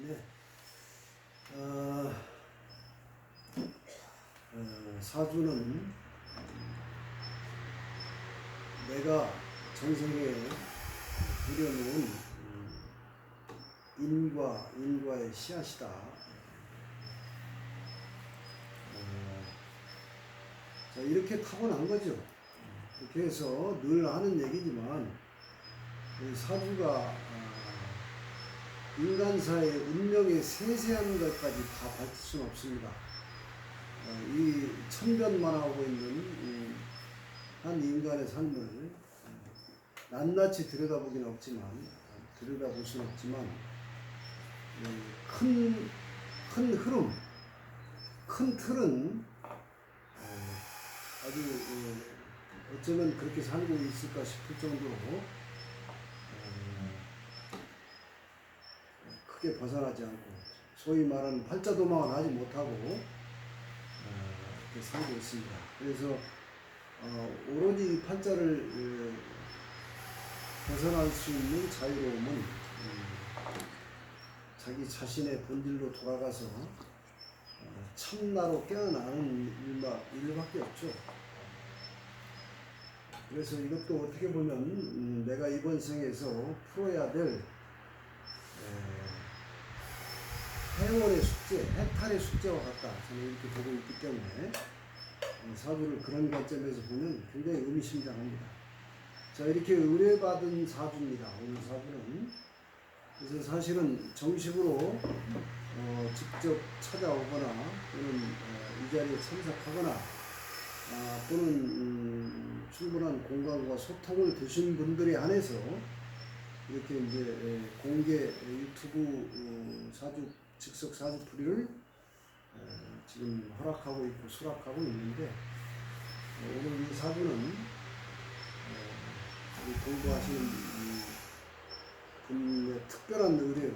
네. 어, 사주는 내가 전생에 부려놓은 인과의 씨앗이다. 자, 이렇게 타고난 거죠. 이렇게 해서 늘 하는 얘기지만 이 사주가 인간사의 운명의 세세한 것까지 다 밝힐 수는 없습니다. 이 천변만하고 있는 한 인간의 삶을 낱낱이 들여다보기는 없지만, 들여다볼 수는 없지만, 큰 흐름, 큰 틀은 아주 어쩌면 그렇게 살고 있을까 싶을 정도로 크게 벗어나지 않고, 소위 말하는 팔자도망을 하지 못하고 이렇게 살고 있습니다. 그래서 오로지 팔자를 벗어날 수 있는 자유로움은 자기 자신의 본질로 돌아가서 참나로 깨어나는 일밖에 없죠. 그래서 이것도 어떻게 보면 내가 이번 생에서 풀어야 될 해월의 숙제, 해탈의 숙제와 같다. 저는 이렇게 보고 있기 때문에 사주를 그런 관점에서 보면 굉장히 의미심장합니다. 자, 이렇게 의뢰받은 사주입니다. 오늘 사주는. 그래서 사실은 정식으로 직접 찾아오거나 또는 이 자리에 참석하거나 또는 충분한 공간과 소통을 두신 분들에 한해서 이렇게 이제 공개 유튜브 사주 즉석 사주풀이를 지금 허락하고 있고 수락하고 있는데, 오늘 이 사주는 우리 공부하시는 분의 특별한 의뢰로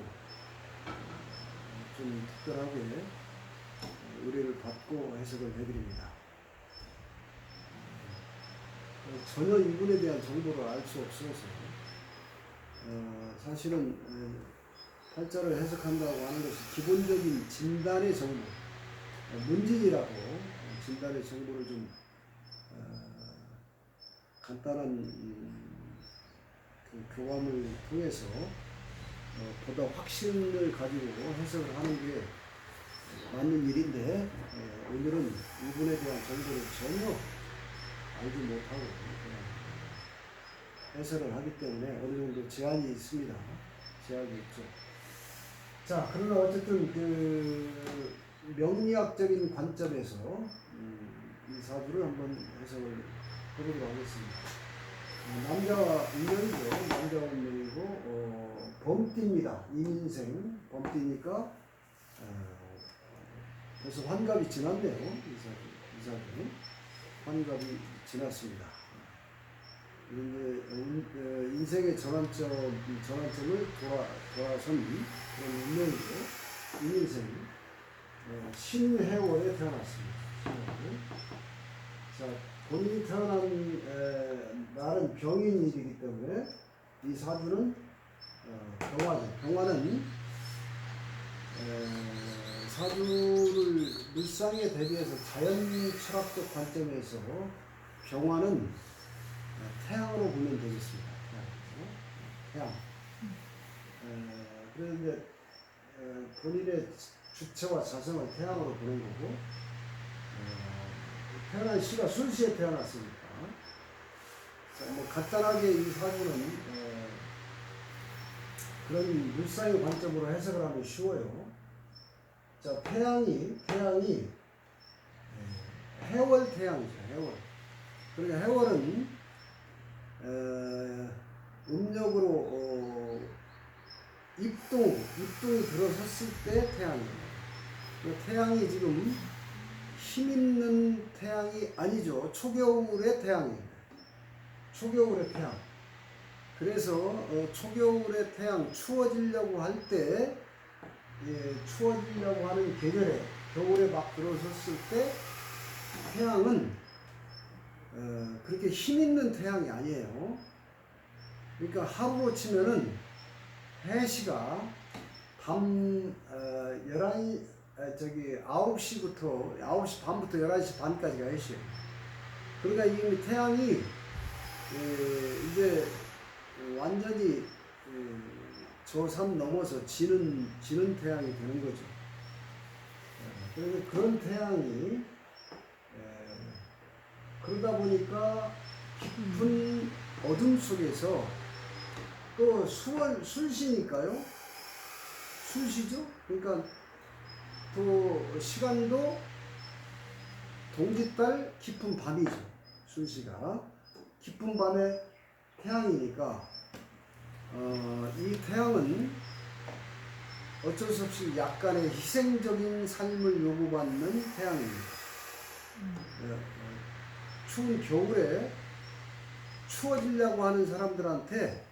좀 특별하게 의뢰를 받고 해석을 해드립니다. 전혀 이분에 대한 정보를 알 수 없어서 사실은 팔자를 해석한다고 하는 것이 기본적인 진단의 정보, 문진이라고 진단의 정보를 좀 간단한 그 교감을 통해서 보다 확신을 가지고 해석을 하는 게 맞는 일인데, 오늘은 이분에 대한 정보를 전혀 알지 못하고 해석을 하기 때문에 어느 정도 제한이 있습니다. 제한이 있죠. 자, 그러나 어쨌든 그 명리학적인 관점에서 이 사주를 한번 해석을 해보도록 하겠습니다. 남자와 운명이고, 남자와 운명이고, 범띠입니다. 임인생 범띠니까 벌써 환갑이 지났네요. 이 사주 환갑이 지났습니다. 인생의 전환점을 돌아선 그런 운명이고, 임인생 신해월에 태어났습니다. 자, 본인이 태어난 날은 병인일이기 때문에 이 사주는 병화죠. 병화는 사주를 물상에 대비해서 자연철학적 관점에서 병화는 태양으로 보면 되겠습니다. 태양. 그런데 본인의 주체와 자성을 태양으로 보는 거고, 태어난 시가 술시에 태어났으니까. 자, 뭐 간단하게 이 사주는 그런 물상의 관점으로 해석을 하면 쉬워요. 자, 태양이 해월 태양이죠. 해월. 그러니까 해월은 음력으로 입동이 들어섰을 때 태양이에요. 태양이 지금 힘 있는 태양이 아니죠. 초겨울의 태양입니다. 초겨울의 태양. 그래서 초겨울의 태양, 추워지려고 할 때, 추워지려고 하는 계절에 겨울에 막 들어섰을 때 태양은 그렇게 힘 있는 태양이 아니에요. 그러니까 하루로 치면은 해시가 밤 9시부터 9시 반부터 11시 반까지가 해시요. 그러니까 이미 태양이 이제 완전히 저 산 넘어서 지는 태양이 되는 거죠. 그래서 그런 태양이 그러다 보니까 깊은 어둠 속에서 또 술시니까요. 술시죠? 그러니까 또 시간도 동짓달 깊은 밤이죠. 술시가 깊은 밤에 태양이니까 이 태양은 어쩔 수 없이 약간의 희생적인 삶을 요구받는 태양입니다. 추운 겨울에 추워지려고 하는 사람들한테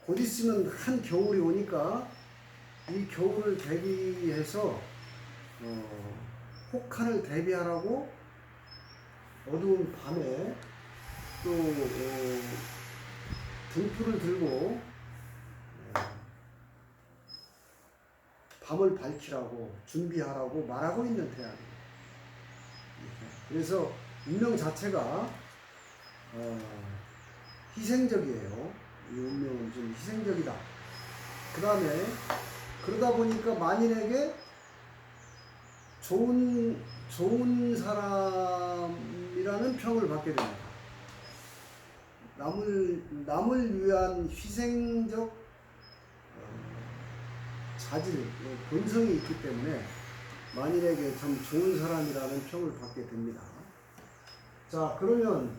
곧 있으면 한 겨울이 오니까 이 겨울을 대비해서 혹한을 대비하라고 어두운 밤에 또 등불을 들고 밤을 밝히라고 준비하라고 말하고 있는 태양입니다. 그래서 운명 자체가 희생적이에요. 이 운명은 좀 희생적이다. 그 다음에 그러다 보니까 만인에게 좋은 사람이라는 평을 받게 됩니다. 남을 위한 희생적 자질, 본성이 있기 때문에 만인에게 참 좋은 사람이라는 평을 받게 됩니다. 자, 그러면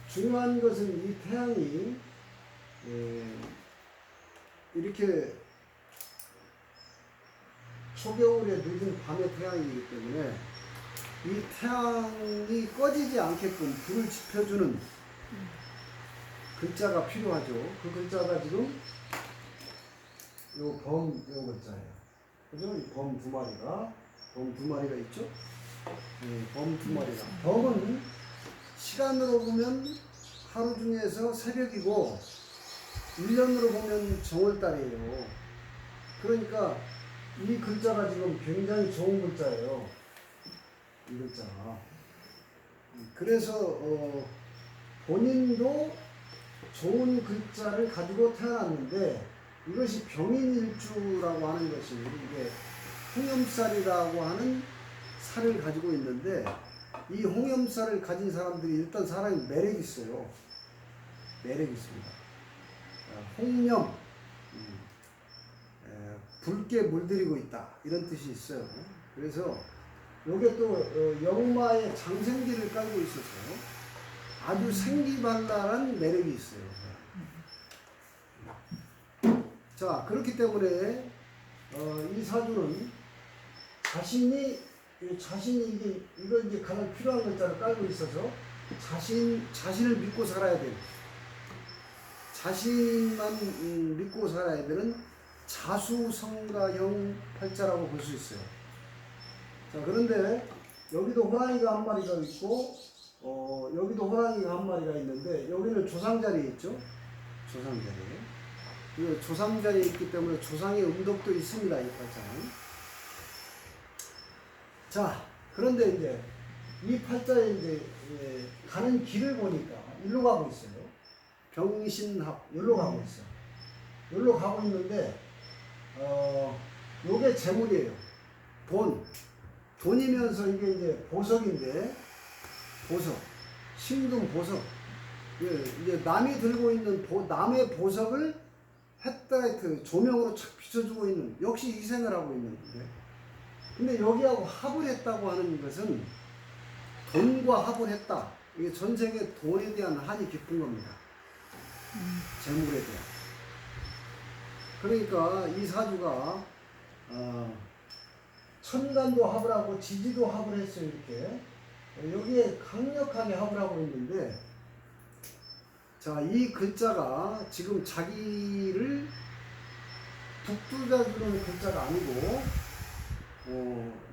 중요한 것은 이 태양이 이렇게 초겨울에 늦은 밤의 태양이기 때문에 이 태양이 꺼지지 않게끔 불을 지펴주는 글자가 필요하죠. 그 글자가 지금 요 글자예요. 그죠? 이 범 두 마리가 있죠? 범 두 마리가. 범은 시간으로 보면 하루 중에서 새벽이고 1년으로 보면 정월달이에요. 그러니까 이 글자가 지금 굉장히 좋은 글자예요. 이 글자가. 그래서 본인도 좋은 글자를 가지고 태어났는데 이것이 병인일주라고 하는 것이 이게 홍염살이라고 하는 살을 가지고 있는데 이 홍염살을 가진 사람들이 일단 사람이 매력이 있어요. 매력이 있습니다. 홍염, 붉게 물들이고 있다 이런 뜻이 있어요. 그래서 요게 또 역마의 장생기를 깔고 있어서 아주 생기발랄한 매력이 있어요. 자, 그렇기 때문에 이 사주는 자신이 이거 이제 가장 필요한 글자를 깔고 있어서 자신을 믿고 살아야 돼요. 자신만 믿고 살아야 되는 자수성가형 팔자라고 볼 수 있어요. 자, 그런데 여기도 호랑이가 한 마리가 있고 여기도 호랑이가 한 마리가 있는데 여기는 조상자리에 있죠. 조상자리에. 이 조상자리에 있기 때문에 조상의 음덕도 있습니다. 이 팔자는. 자, 그런데 이제 이 팔자에 이제 가는 길을 보니까 일로 가고 있어요. 병신합 일로 가고 있어요. 일로 가고 있는데 요게 재물이에요. 돈이면서 이게 이제 보석인데 보석, 신금 보석. 이제 남이 들고 있는 남의 보석을 헤드라이트 조명으로 착 비춰주고 있는, 역시 희생을 하고 있는 건데, 근데 여기하고 합을 했다고 하는 것은 돈과 합을 했다. 이게 전생에 돈에 대한 한이 깊은 겁니다. 재물에 대한. 그러니까 이 사주가 천간도 합을 하고 지지도 합을 했어요. 이렇게 여기에 강력하게 합을 하고 있는데, 자, 이 글자가 지금 자기를 북두자주는 글자가 아니고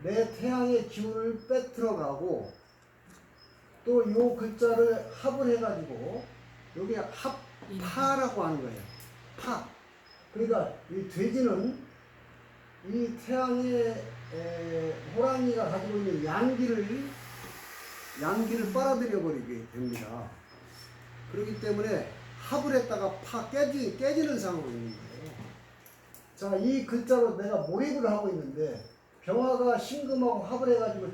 내 태양의 기운을 빼들어가고 또 이 글자를 합을 해가지고 여기 합파라고 하는 거예요. 파. 그러니까 이 돼지는 이 태양의 호랑이가 가지고 있는 양기를 빨아들여 버리게 됩니다. 그렇기 때문에 합을 했다가 깨지는 상황이 있는 거예요. 자, 이 글자로 내가 몰입을 하고 있는데 병화가 신금하고 합을 해가지고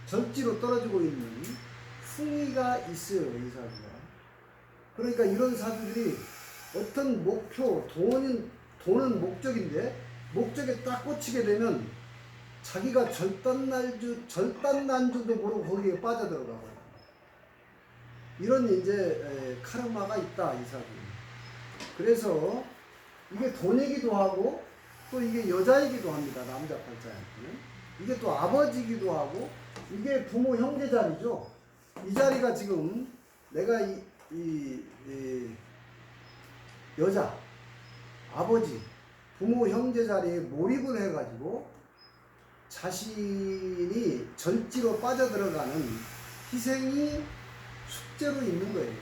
절지로 떨어지고 있는 승리가 있어요, 이 사주가. 그러니까 이런 사주들이 어떤 목표, 돈은 목적인데 목적에 딱 꽂히게 되면 자기가 절단난주도 모르고 거기에 빠져들어가거든요. 이런 이제 카르마가 있다, 이 사주. 그래서 이게 돈이기도 하고 또 이게 여자이기도 합니다, 남자 팔자한테는. 이게 또 아버지이기도 하고 이게 부모 형제 자리죠. 이 자리가 지금 내가 이 여자, 아버지, 부모 형제 자리에 몰입을 해가지고 자신이 절지로 빠져들어가는 희생이 숙제로 있는 거예요.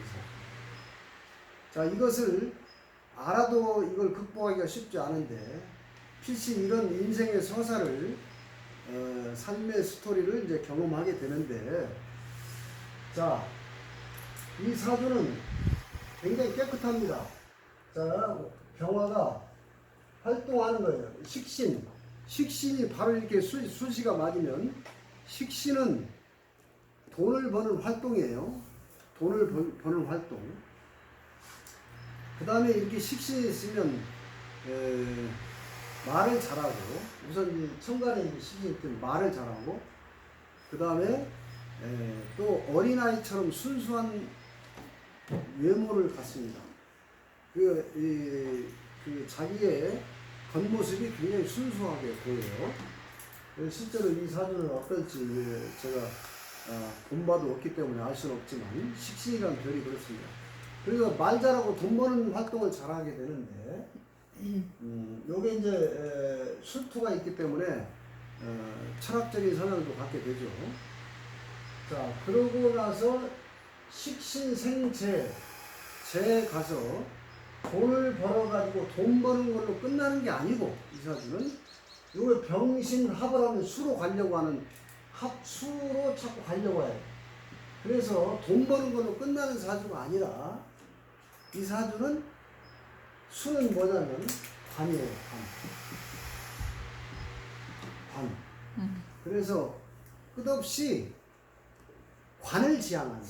자, 이것을 알아도 이걸 극복하기가 쉽지 않은데 필시 이런 인생의 서사를 삶의 스토리를 이제 경험하게 되는데, 자, 이 사주는 굉장히 깨끗합니다. 자, 병화가 활동하는 거예요. 식신이 바로 이렇게 수시가 맞으면 식신은 돈을 버는 활동이에요. 돈을 버는 활동. 그 다음에 이렇게 식신이 있으면 말을 잘하고, 우선 이 천간에 이렇게 식신이 있으면 말을 잘하고, 그 다음에 또 어린아이처럼 순수한 외모를 갖습니다. 그 자기의 겉모습이 굉장히 순수하게 보여요. 실제로 이 사주는 어떨지 제가 본바도 없기 때문에 알 수는 없지만 식신이라는 별이 그렇습니다. 그래서 말 잘하고 돈 버는 활동을 잘하게 되는데, 요게 이제 술투가 있기 때문에 철학적인 성향도 갖게 되죠. 자, 그러고 나서 식신생재 가서 돈을 벌어가지고 돈 버는 걸로 끝나는 게 아니고, 이 사주는 요걸 병신합을 하면 수로 가려고 하는, 수로 자꾸 가려고 해요. 그래서 돈 버는 걸로 끝나는 사주가 아니라 이 사주는 수는 뭐냐면 관이에요. 관. 그래서 끝없이 관을 지향한다.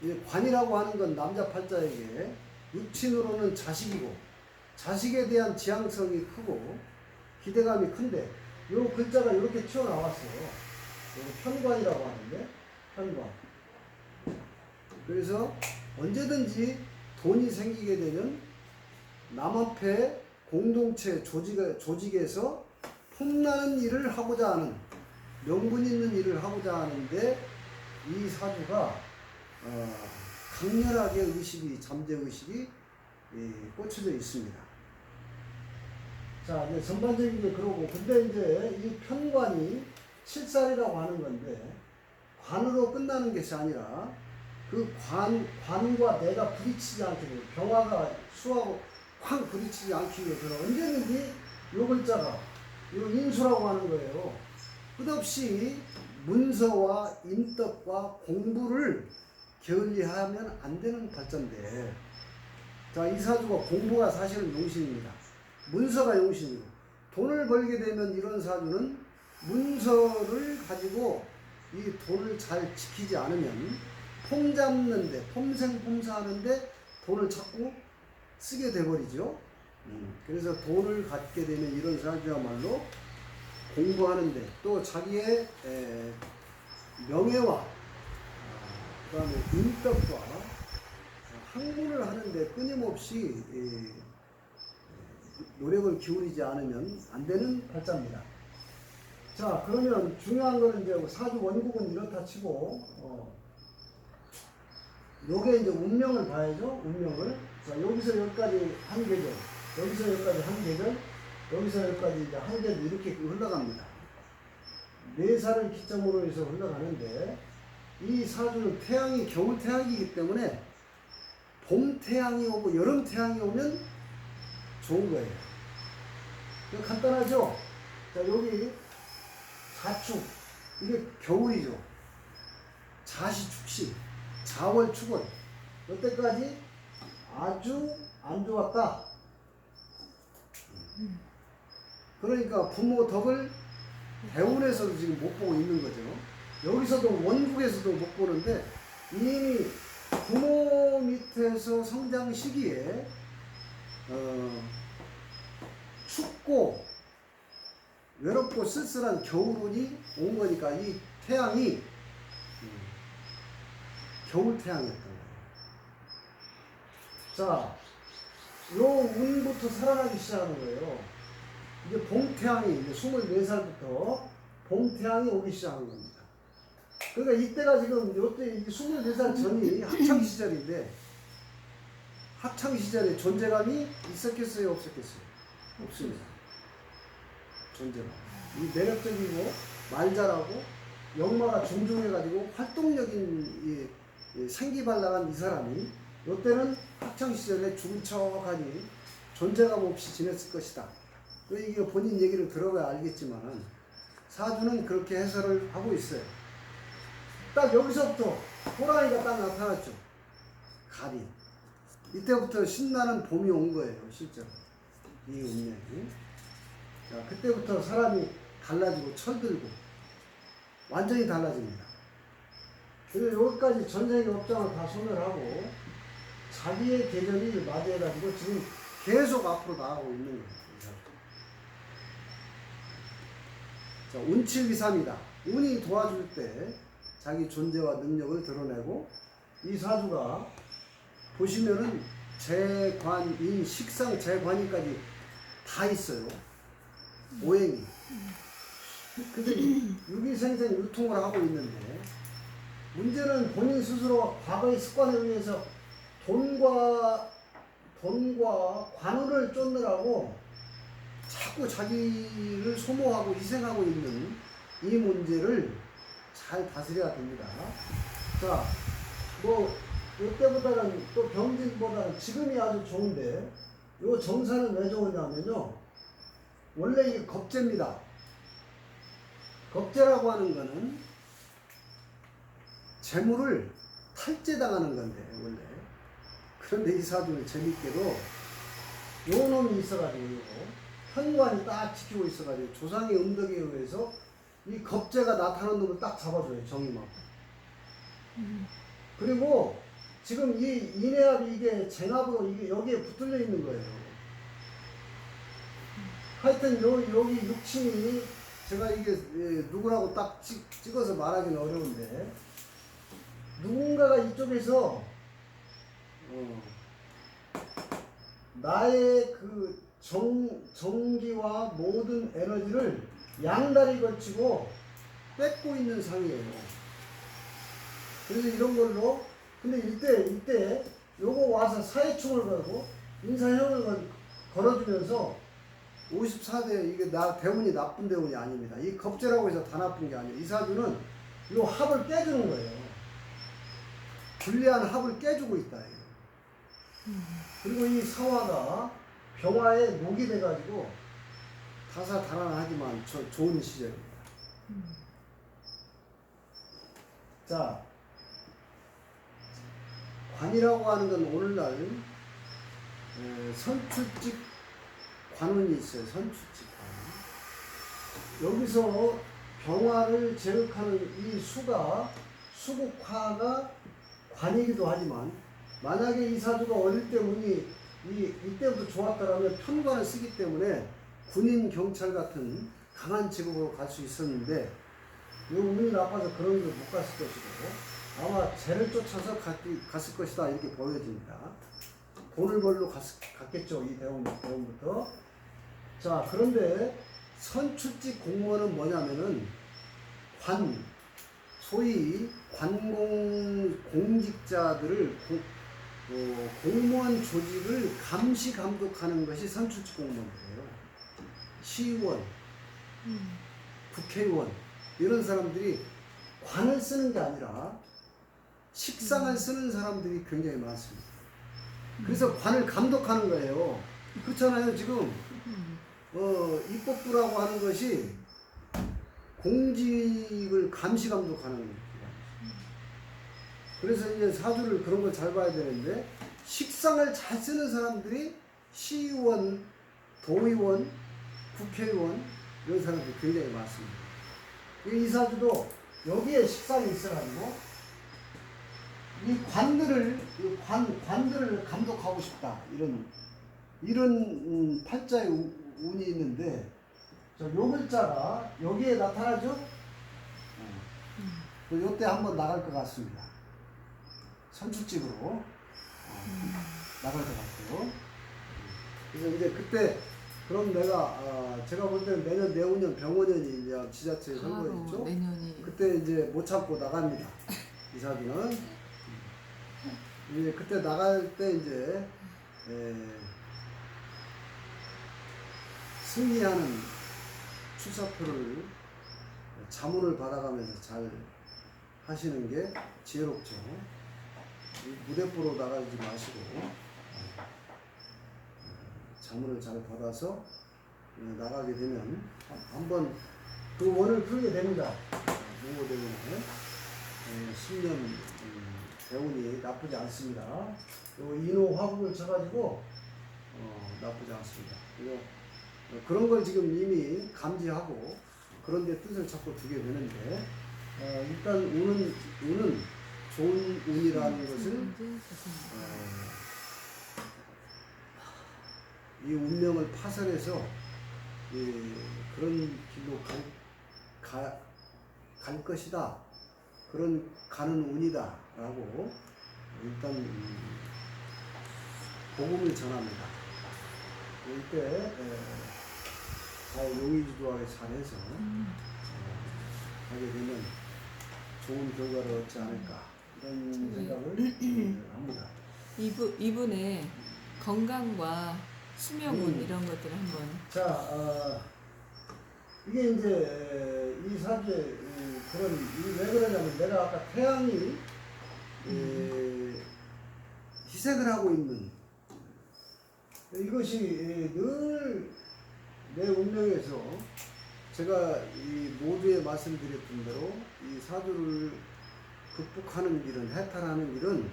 관을. 관이라고 하는 건 남자 팔자에게 육친으로는 자식이고, 자식에 대한 지향성이 크고 기대감이 큰데, 요 글자가 이렇게 튀어나왔어요. 편관이라고 하는데, 편관. 그래서 언제든지 돈이 생기게 되면 남 앞에 공동체 조직에서 폼나는 일을 하고자 하는, 명분 있는 일을 하고자 하는데 이 사주가 강렬하게 잠재의식이 꽂혀져 있습니다. 자, 이제 전반적인 게 그러고, 근데 이제 이 편관이 칠살이라고 하는 건데, 관으로 끝나는 것이 아니라 그 관과 내가 부딪히지 않게 돼요. 병화가 수하고 확 부딪히지 않기 위해서는 언제든지 요 글자가, 요 인수라고 하는 거예요. 끝없이 문서와 인덕과 공부를 게을리하면 안 되는 발전인데, 자, 이 사주가 공부가 사실은 용신입니다. 문서가 용신이고, 돈을 벌게 되면 이런 사주는 문서를 가지고 이 돈을 잘 지키지 않으면 폼 잡는데, 폼생폼사하는데 돈을 자꾸 쓰게 돼버리죠. 그래서 돈을 갖게 되면 이런 사주야말로 공부하는데, 또 자기의 명예와 그 다음에 인덕과 학문을 하는데 끊임없이 노력을 기울이지 않으면 안 되는 팔자입니다. 자, 그러면 중요한 거는 이제 사주 원국은 이렇다 치고, 요게 이제 운명을 봐야죠. 운명을. 자, 여기서 여기까지 한 계절, 여기서 여기까지 한 계절, 여기서 여기까지 이제 한 계절 이렇게 흘러갑니다. 4살을 기점으로 해서 흘러가는데, 이 사주는 태양이 겨울 태양이기 때문에 봄 태양이 오고 여름 태양이 오면 좋은 거예요. 이거 간단하죠? 자, 여기 자축, 이게 겨울이죠. 자시축시, 자월축월. 이때까지 아주 안 좋았다. 그러니까 부모 덕을 대운에서도 지금 못 보고 있는 거죠. 여기서도 원국에서도 못 보는데 이미 부모 밑에서 성장 시기에 춥고 외롭고 쓸쓸한 겨울운이 온 거니까 이 태양이 겨울 태양이었던 거예요. 자, 요 운부터 살아나기 시작하는 거예요. 이제 봉태양이 이제 24살부터 봉태양이 오기 시작하는 겁니다. 그러니까 이때가 지금 요때 24살 전이 학창 시절인데 학창 시절에 존재감이 있었겠어요, 없었겠어요? 없습니다. 존재감. 이 매력적이고 말 잘하고 영마가 중중해가지고 활동적인 이 생기발랄한 이 사람이 요때는 학창 시절에 중척하니 존재감 없이 지냈을 것이다. 이게 본인 얘기를 들어봐야 알겠지만 사주는 그렇게 해설을 하고 있어요. 딱 여기서부터 호랑이가 딱 나타났죠. 가리. 이때부터 신나는 봄이 온 거예요, 실제로. 이 운명이. 자, 그때부터 사람이 달라지고 철들고 완전히 달라집니다. 그리고 여기까지 전생의 업장을 다 소멸하고 자기의 계절이 맞이해가지고 지금 계속 앞으로 나가고 있는 거예요. 자, 운칠기삼이다. 운이 도와줄 때 자기 존재와 능력을 드러내고 이 사주가 보시면은 재관인, 식상, 재관인까지 다 있어요. 오행이. 근데 유기생생 유통을 하고 있는데 문제는 본인 스스로 과거의 습관에 의해서 돈과 관운을 쫓느라고 자꾸 자기를 소모하고 희생하고 있는 이 문제를 잘 다스려야 됩니다. 자, 뭐 이때보다는 또 병진보다는 지금이 아주 좋은데 이 정사는 왜 좋으냐면요. 원래 이게 겁재입니다. 겁재라고 하는 거는 재물을 탈재당하는 건데 원래. 그런데 이 사주는 재밌게도 요 놈이 있어가지고 현관이 딱 지키고 있어가지고 조상의 음덕에 의해서 이 겁재가 나타나는 놈을 딱 잡아줘요. 정임하고. 그리고 지금 이 인해압이 이게 쟁압으로 이게 여기에 붙들려 있는 거예요. 하여튼 여기 육친이 제가 이게 누구라고 딱 찍어서 말하기는 어려운데 누군가가 이쪽에서 나의 그 정기와 모든 에너지를 양다리 걸치고 뺏고 있는 상이에요. 그래서 이런 걸로 근데 이때 요거 와서 사회충을 걸고 인사형을 걸어주면서 54대 이게 대운이 나쁜 대운이 아닙니다. 이 겁재라고 해서 다 나쁜 게 아니에요. 이 사주는 요 합을 깨주는 거예요. 불리한 합을 깨주고 있다. 그리고 이 사화가 병화에 녹이 돼가지고 다사다난하지만 좋은 시절입니다. 자, 관이라고 하는 건 오늘날 선출직 관운이 있어요. 선출직 관. 여기서 병화를 제극하는 이 수국화가 관이기도 하지만 만약에 이 사주가 어릴 때 운이 이때부터 좋았다라면 편관을 쓰기 때문에 군인, 경찰 같은 강한 직업으로 갈 수 있었는데 이 운이 나빠서 그런 걸 못 갔을 것이고 아마 재를 쫓아서 갔을 것이다 이렇게 보여집니다. 돈을 벌러 갔겠죠. 이 대원부터. 자, 그런데 선출직 공무원은 뭐냐면은 소위 공직자들을 공무원 조직을 감시 감독하는 것이 선출직 공무원들이에요. 시의원, 국회의원 이런 사람들이 관을 쓰는 게 아니라 식상을 쓰는 사람들이 굉장히 많습니다. 그래서 관을 감독하는 거예요. 그렇잖아요. 지금 입법부라고 하는 것이 공직을 감시 감독하는 기관이죠. 그래서 이제 사주를 그런 걸 잘 봐야 되는데 식상을 잘 쓰는 사람들이 시의원, 도의원, 국회의원 이런 사람들이 굉장히 많습니다. 이 사주도 여기에 식상이 있어가지고 이 관들을 감독하고 싶다 이런 팔자의 운이 있는데 요 글자가 여기에 나타나죠? 요때 한번 나갈 것 같습니다. 선출직으로 나갈 것 같아요. 그래서 이제 그때 그럼 제가 볼 때는 내년 내후년 병원년이 이제 지자체 선거 있죠? 내년이 그때 이제 못 참고 나갑니다. 이 사주는 이제 그때 나갈 때 이제 승리하는 출사표를 자문을 받아가면서 잘 하시는 게 지혜롭죠. 무대포로 나가지 마시고 자문을 잘 받아서 나가게 되면 한번 그 원을 풀게 됩니다. 무호대원에 10년 대운이 나쁘지 않습니다. 요 인호 화국을 쳐가지고 나쁘지 않습니다. 그리고 그런 걸 지금 이미 감지하고 그런 데 뜻을 찾고 두게 되는데 일단 운은 좋은 운이라는 것을 이 운명을 파선해서 그런 길로 갈 것이다. 그런 가는 운이다 라고 일단 복음을 전합니다. 이때 잘 용의주도하게 잘해서 하게 되면 좋은 결과를 얻지 않을까 이런 생각을 합니다. 이분의 건강과 수명운 이런 것들을 한번. 자, 이게 이제 이 사주에 왜 그러냐면 내가 아까 태양이 희생을 하고 있는 이것이 늘 내 운명에서 제가 이 모두에 말씀드렸던 대로 이 사주를 극복하는 길은 해탈하는 길은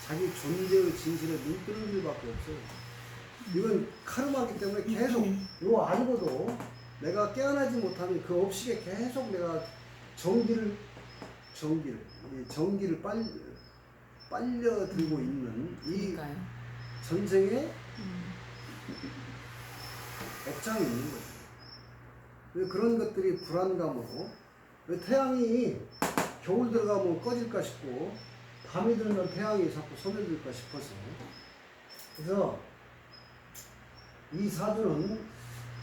자기 존재의 진실에 눈 뜨는 길밖에 없어요. 이건 카르마이기 때문에 계속 이거 알고도 내가 깨어나지 못하면 그 업식에 계속 내가 전기를 빨려 들고 있는 이 그러니까요. 전생에 업장이 있는 거죠. 그런 것들이 불안감으로 태양이 겨울 들어가면 꺼질까 싶고 밤이 들면 태양이 자꾸 소멸될까 싶어서 그래서 이 사주는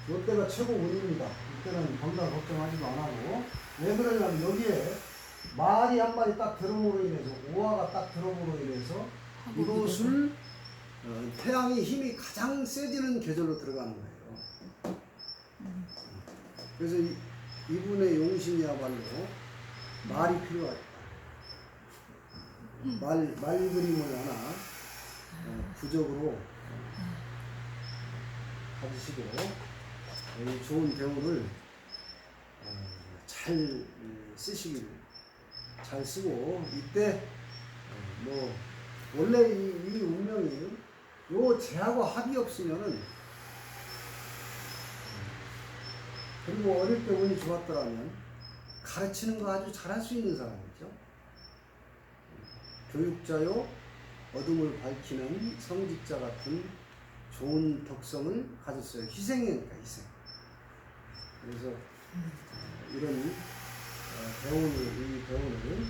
이때가 최고 운입니다. 이때는 건강 걱정하지도 안 하고 왜 그러냐면 여기에 말이 한 마리 딱 들어옴으로 인해서 오화가 딱 들어옴으로 인해서 이것을 태양의 힘이 가장 세지는 계절로 들어가는 거예요. 그래서 이분의 용신이야말로 말이 필요하다. 말 그림을 하나 부적으로 가지시고 좋은 대우를 잘 쓰시길 잘 쓰고 이때 뭐 원래 이 운명이 요 재하고 합이 없으면은 그리고 어릴 때 운이 좋았더라면 가르치는 거 아주 잘할 수 있는 사람이죠. 교육자요 어둠을 밝히는 성직자 같은 좋은 덕성을 가졌어요. 희생이니까 희생. 그래서 이런 이 배운을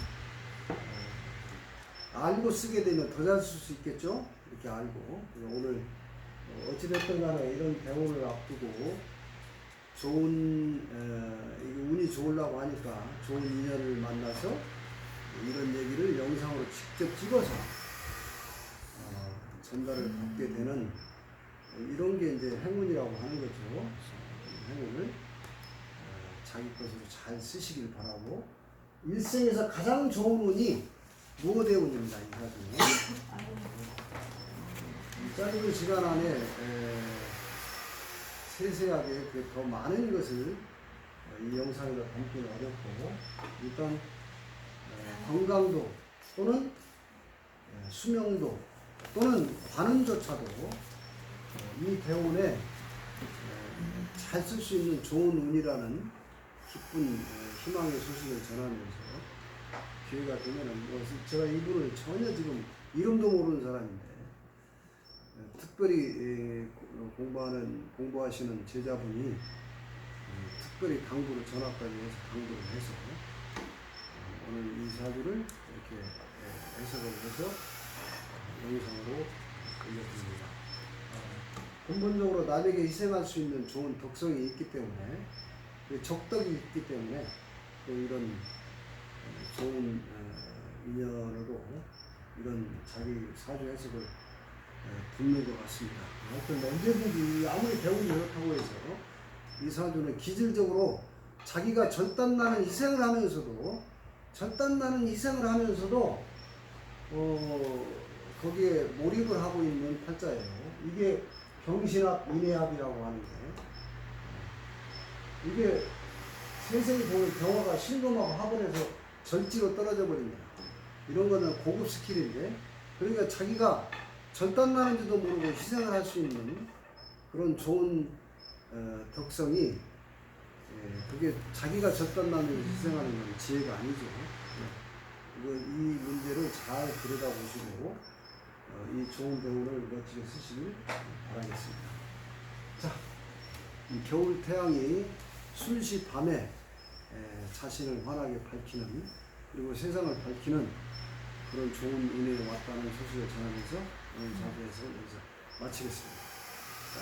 알고 쓰게 되면 더 잘 쓸 수 있겠죠. 이렇게 알고 오늘 어찌됐든 간에 이런 배운을 앞두고 좋은 운이 좋으려고 하니까 좋은 인연을 만나서 이런 얘기를 영상으로 직접 찍어서 전달을 받게 되는 이런 게 이제 행운이라고 하는 거죠. 행운을 자기 것으로 잘 쓰시길 바라고 일생에서 가장 좋은 운이 무호대운입니다. 이 사주는 짧은 시간 안에 세세하게 더 많은 것을 이 영상에다 담기는 어렵고 일단 건강도 또는 수명도 또는 관음조차도 이 대운에 잘 쓸 수 있는 좋은 운이라는 기쁜 희망의 소식을 전하면서 기회가 되면은 제가 이분을 전혀 지금 이름도 모르는 사람인데 특별히 공부하시는 제자분이 특별히 강구를 전화까지 해서 강구를 해서 오늘 이 사주를 이렇게 해석을 해서 영상으로 올려드립니다. 근본적으로 남에게 희생할 수 있는 좋은 덕성이 있기 때문에 적덕이 있기 때문에 또 이런 좋은 인연으로 이런 자기 사주 해석을 듣는 것 같습니다. 하여튼 언제든지 아무리 배우기 그렇다고 해서 이 사주는 기질적으로 자기가 절단나는 희생을 하면서도 거기에 몰입을 하고 있는 팔자예요. 이게 병신합, 인해합이라고 하는데 이게 세상에 보면 병화가 신금하고 합을 해서 절지로 떨어져 버립니다. 이런 거는 고급 스킬인데 그러니까 자기가 절단나는지도 모르고 희생을 할 수 있는 그런 좋은 덕성이 그게 자기가 절단나는지 희생하는 건 지혜가 아니죠. 이 문제를 잘 들여다보시고 이 좋은 배우를 멋지게 쓰시길 바라겠습니다. 자, 이 겨울 태양이 술시 밤에 자신을 환하게 밝히는 그리고 세상을 밝히는 그런 좋은 운에 왔다는 소식을 전하면서 오늘 자세에서 여기서 마치겠습니다. 자,